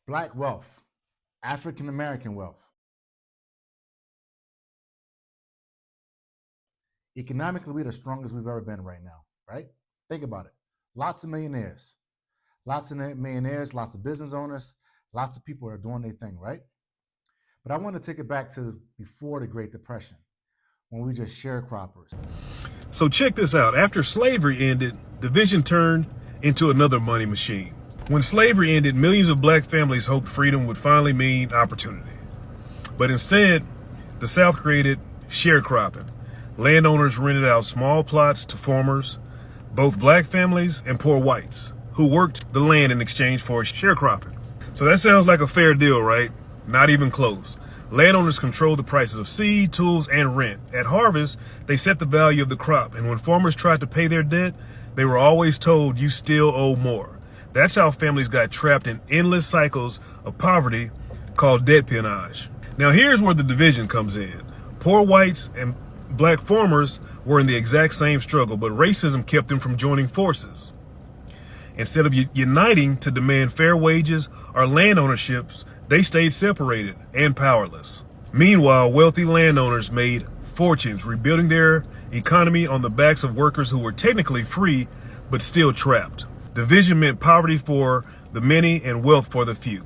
Black wealth, African American wealth. Economically, we're the strongest we've ever been right now, right? Think about it. Lots of millionaires, lots of millionaires, lots of business owners, lots of people are doing their thing, right? But I want to take it back to before the Great Depression, when we just sharecroppers. So check this out. After slavery ended, division turned into another money machine. When slavery ended, millions of black families hoped freedom would finally mean opportunity. But instead, the South created sharecropping. Landowners rented out small plots to farmers, both black families and poor whites, who worked the land in exchange for sharecropping. So that sounds like a fair deal, right? Not even close. Landowners controlled the prices of seed, tools, and rent. At harvest, they set the value of the crop, and when farmers tried to pay their debt, they were always told, "You still owe more." That's how families got trapped in endless cycles of poverty called debt peonage. Now here's where the division comes in. Poor whites and black farmers were in the exact same struggle, but racism kept them from joining forces. Instead of uniting to demand fair wages or land ownerships, they stayed separated and powerless. Meanwhile, wealthy landowners made fortunes, rebuilding their economy on the backs of workers who were technically free, but still trapped. Division meant poverty for the many and wealth for the few.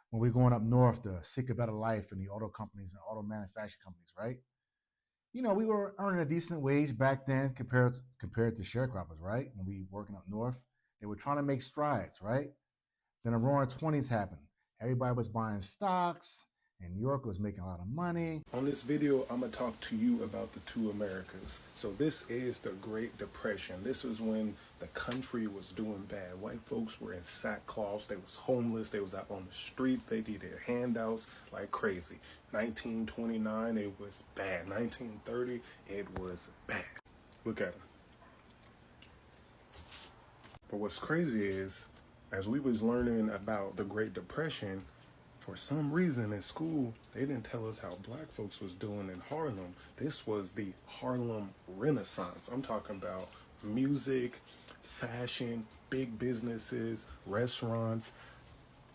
When we're going up north to seek a better life in the auto companies and auto manufacturing companies, right? You know, we were earning a decent wage back then compared to sharecroppers, right? When we working up north, they were trying to make strides, right? Then the roaring 20s happened. Everybody was buying stocks, and New York was making a lot of money. On this video, I'm going to talk to you about the two Americas. So this is the Great Depression. This was when the country was doing bad. White folks were in sackcloth. They was homeless. They was out on the streets. They needed handouts like crazy. 1929, it was bad. 1930, it was bad. Look at it. But what's crazy is, as we was learning about the Great Depression, for some reason in school, they didn't tell us how black folks was doing in Harlem. This was the Harlem Renaissance. I'm talking about music, fashion, big businesses, restaurants.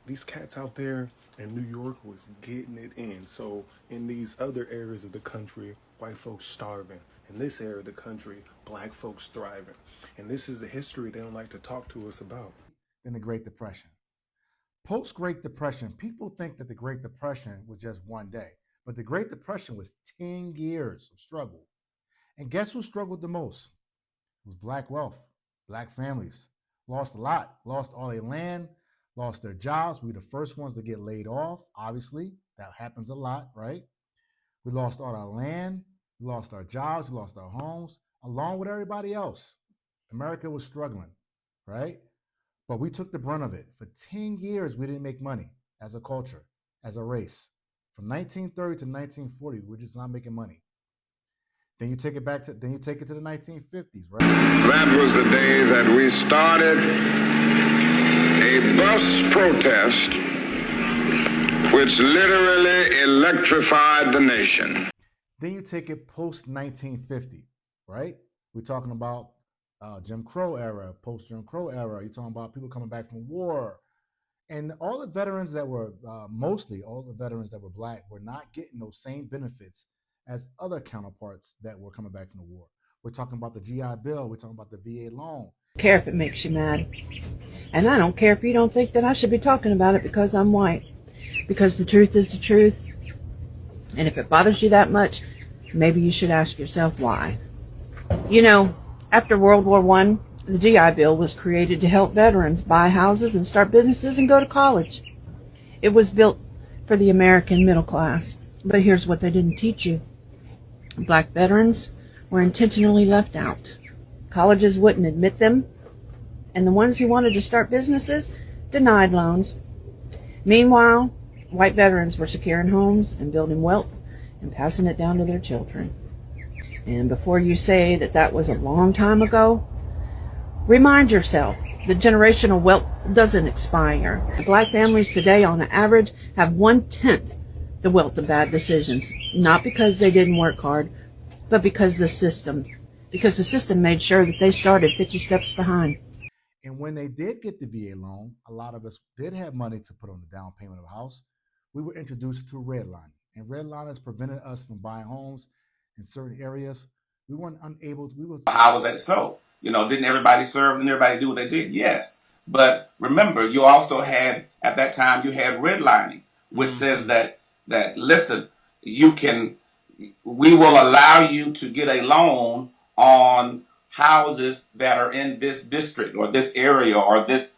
These cats out there in New York was getting it in. So in these other areas of the country, white folks starving. In this area of the country, black folks thriving. And this is the history they don't like to talk to us about. In the Great Depression. Post-Great Depression, people think that the Great Depression was just one day, but the Great Depression was 10 years of struggle. And guess who struggled the most? It was black wealth, black families. Lost a lot, lost all their land, lost their jobs. We were the first ones to get laid off, obviously. That happens a lot, right? We lost all our land, we lost our jobs, we lost our homes, along with everybody else. America was struggling, right? But we took the brunt of it. For 10 years, we didn't make money as a culture, as a race. From 1930 to 1940, we're just not making money. Then you take it to the 1950s, right? That was the day that we started a bus protest which literally electrified the nation. Then you take it post-1950, right? We're talking about Jim Crow era, post-Jim Crow era. You're talking about people coming back from war. And all the veterans that were, mostly all the veterans that were black were not getting those same benefits as other counterparts that were coming back from the war. We're talking about the GI Bill. We're talking about the VA loan. I don't care if it makes you mad. And I don't care if you don't think that I should be talking about it because I'm white. Because the truth is the truth. And if it bothers you that much, maybe you should ask yourself why. You know, after World War I, the GI Bill was created to help veterans buy houses and start businesses and go to college. It was built for the American middle class. But here's what they didn't teach you. Black veterans were intentionally left out. Colleges wouldn't admit them, and the ones who wanted to start businesses denied loans. Meanwhile, white veterans were securing homes and building wealth and passing it down to their children. And before you say that that was a long time ago, remind yourself that generational wealth doesn't expire. Black families today, on average, have 1/10 the wealth of bad decisions, not because they didn't work hard, but because the system made sure that they started 50 steps behind. And when they did get the VA loan, a lot of us did have money to put on the down payment of a house. We were introduced to redlining, and redliners prevented us from buying homes in certain areas. We weren't unable to, we was How was that so? Didn't everybody serve and everybody do what they did? Yes. But remember, you also had, at that time, you had redlining, which says that listen, we will allow you to get a loan on houses that are in this district or this area or this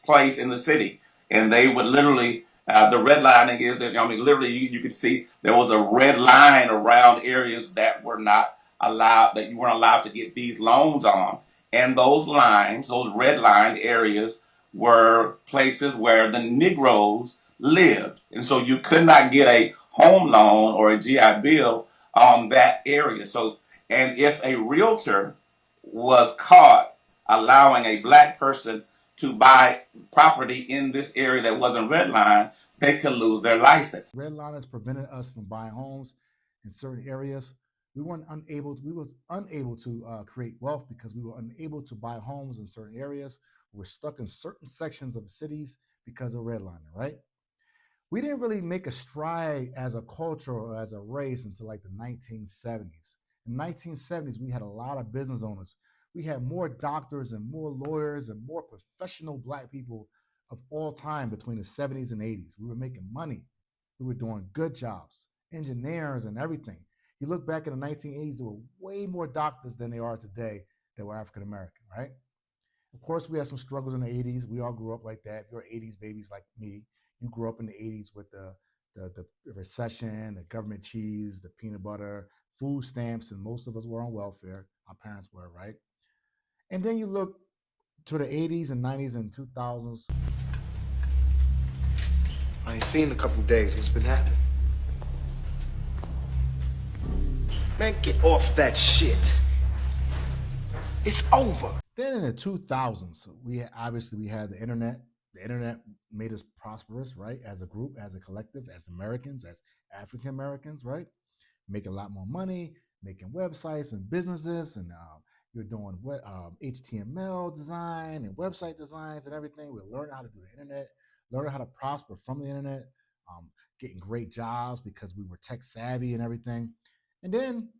place in the city. And they would literally, the redlining is that, literally you could see there was a red line around areas that were not allowed, that you weren't allowed to get these loans on. And those lines, those red line areas, were places where the Negroes lived. And so you could not get a home loan or a GI Bill on that area. So, and if a realtor was caught allowing a black person to buy property in this area that wasn't redlined, they could lose their license. Redliners prevented us from buying homes in certain areas. We was unable to create wealth because we were unable to buy homes in certain areas. We were stuck in certain sections of cities because of redlining, right? We didn't really make a stride as a culture or as a race until like the 1970s. In the 1970s, we had a lot of business owners. We had more doctors and more lawyers and more professional black people of all time between the 70s and 80s. We were making money. We were doing good jobs, engineers and everything. You look back in the 1980s, there were way more doctors than there are today that were African American, right? Of course, we had some struggles in the 80s. We all grew up like that. You're 80s babies like me. You grew up in the 80s with the recession, the government cheese, the peanut butter, food stamps, and most of us were on welfare. Our parents were, right? And then you look to the 80s and 90s and 2000s. I ain't seen in a couple days. What's been happening? Man, get off that shit. It's over. Then in the 2000s, we had the internet. The internet made us prosperous, right? As a group, as a collective, as Americans, as African Americans, right? Make a lot more money, making websites and businesses, and you're doing HTML design and website designs and everything. We're learning how to do the internet, learning how to prosper from the internet, getting great jobs because we were tech savvy and everything. And then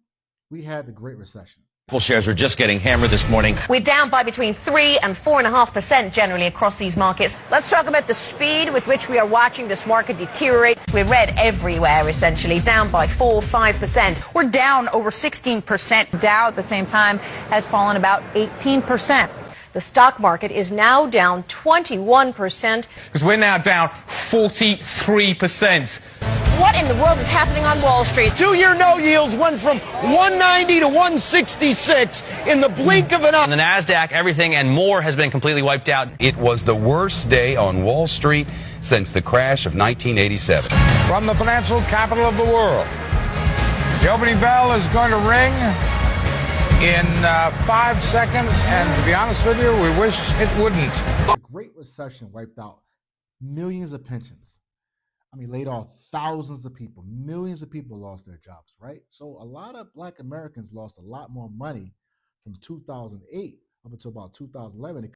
we had the Great Recession. Apple shares are just getting hammered this morning. We're down by between 3 and 4.5% generally across these markets. Let's talk about the speed with which we are watching this market deteriorate. We're red everywhere, essentially, down by 4-5%. We're down over 16%. Dow at the same time has fallen about 18%. The stock market is now down 21%. Because we're now down 43%. What in the world is happening on Wall Street? Two-year no yields went from 190 to 166 in the blink of an eye. On the NASDAQ, everything and more has been completely wiped out. It was the worst day on Wall Street since the crash of 1987. From the financial capital of the world, the opening bell is going to ring in 5 seconds, and to be honest with you, we wish it wouldn't. The Great Recession wiped out millions of pensions. I mean, laid off thousands of people. Millions of people lost their jobs, right? So a lot of Black Americans lost a lot more money from 2008 up until about 2011.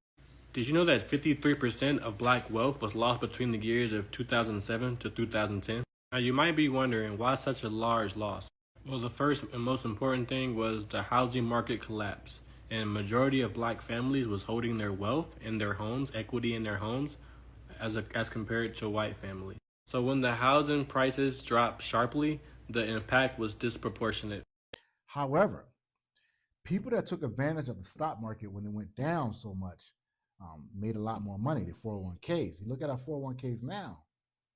Did you know that 53% of Black wealth was lost between the years of 2007 to 2010? Now, you might be wondering why such a large loss. Well, the first and most important thing was the housing market collapse, and a majority of Black families was holding their wealth in their homes, equity in their homes, as compared to white families. So when the housing prices dropped sharply, the impact was disproportionate. However, people that took advantage of the stock market when it went down so much made a lot more money, the 401ks. You look at our 401ks now.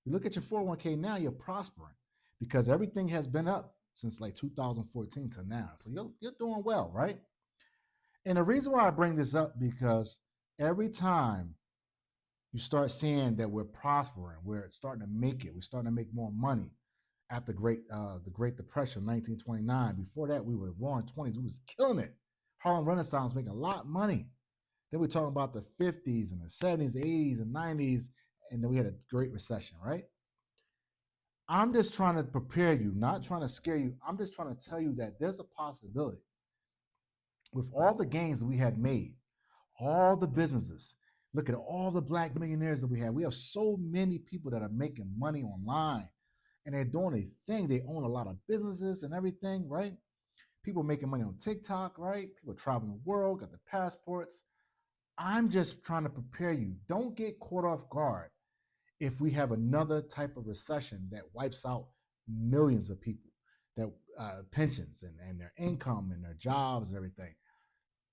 You look at your 401k now, you're prospering because everything has been up since like 2014 to now. So you're doing well, right? And the reason why I bring this up because every time you start seeing that we're prospering, we're starting to make it, we're starting to make more money after the Great Depression, 1929. Before that, we were roaring 20s. We was killing it. Harlem Renaissance making a lot of money. Then we're talking about the 50s and the 70s, 80s, and 90s, and then we had a Great Recession, right? I'm just trying to prepare you, not trying to scare you. I'm just trying to tell you that there's a possibility with all the gains that we had made, All the businesses. Look at all the black millionaires that we have. We have so many people that are making money online and they're doing a thing. They own a lot of businesses and everything, right? People making money on TikTok, right? People traveling the world, got the passports. I'm just trying to prepare you. Don't get caught off guard if we have another type of recession that wipes out millions of people, that pensions and their income and their jobs and everything.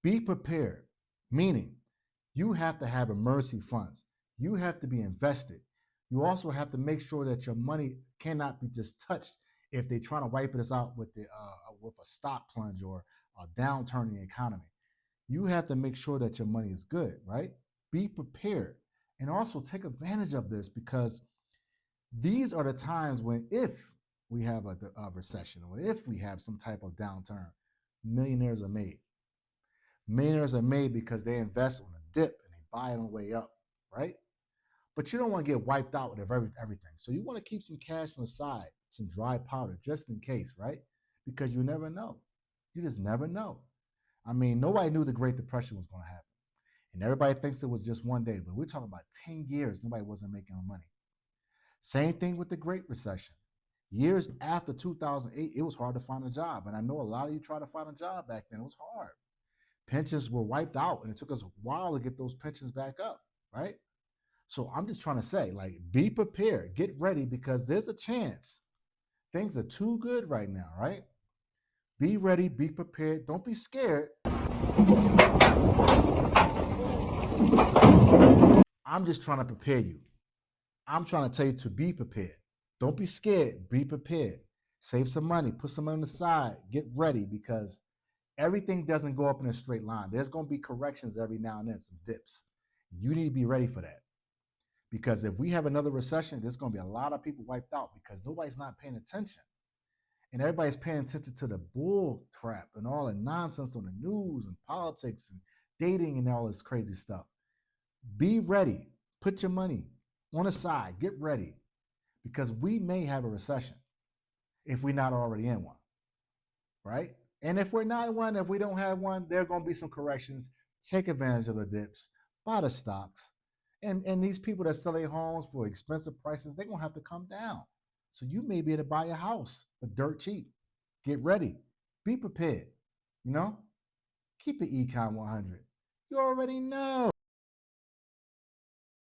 Be prepared, meaning you have to have emergency funds. You have to be invested. You also have to make sure that your money cannot be just touched if they're trying to wipe us out with a stock plunge or a downturn in the economy. You have to make sure that your money is good, right? Be prepared. And also take advantage of this, because these are the times when, if we have a recession or if we have some type of downturn, millionaires are made. Millionaires are made because they invest on a dip and they buy it on the way up, right? But you don't want to get wiped out with everything. So you want to keep some cash on the side, some dry powder, just in case, right? Because you never know. You just never know. I mean, nobody knew the Great Depression was going to happen. And everybody thinks it was just one day, but we're talking about 10 years, nobody wasn't making money. Same thing with the Great Recession. Years after 2008, it was hard to find a job. And I know a lot of you tried to find a job back then. It was hard. Pensions were wiped out, and it took us a while to get those pensions back up, right? So I'm just trying to say, like, be prepared, get ready, because there's a chance. Things are too good right now, right? Be ready, be prepared. Don't be scared. I'm just trying to prepare you. I'm trying to tell you to be prepared. Don't be scared. Be prepared. Save some money. Put some money on the side. Get ready, because everything doesn't go up in a straight line. There's going to be corrections every now and then, some dips. You need to be ready for that. Because if we have another recession, there's going to be a lot of people wiped out because nobody's not paying attention. And everybody's paying attention to the bull crap and all the nonsense on the news and politics and dating and all this crazy stuff. Be ready. Put your money on the side. Get ready, because we may have a recession if we're not already in one, right? And if we're not in one, if we don't have one, there are going to be some corrections. Take advantage of the dips, buy the stocks. And these people that sell their homes for expensive prices, they're going to have to come down. So you may be able to buy a house for dirt cheap. Get ready. Be prepared. You know? Keep it Econ 100. You already know.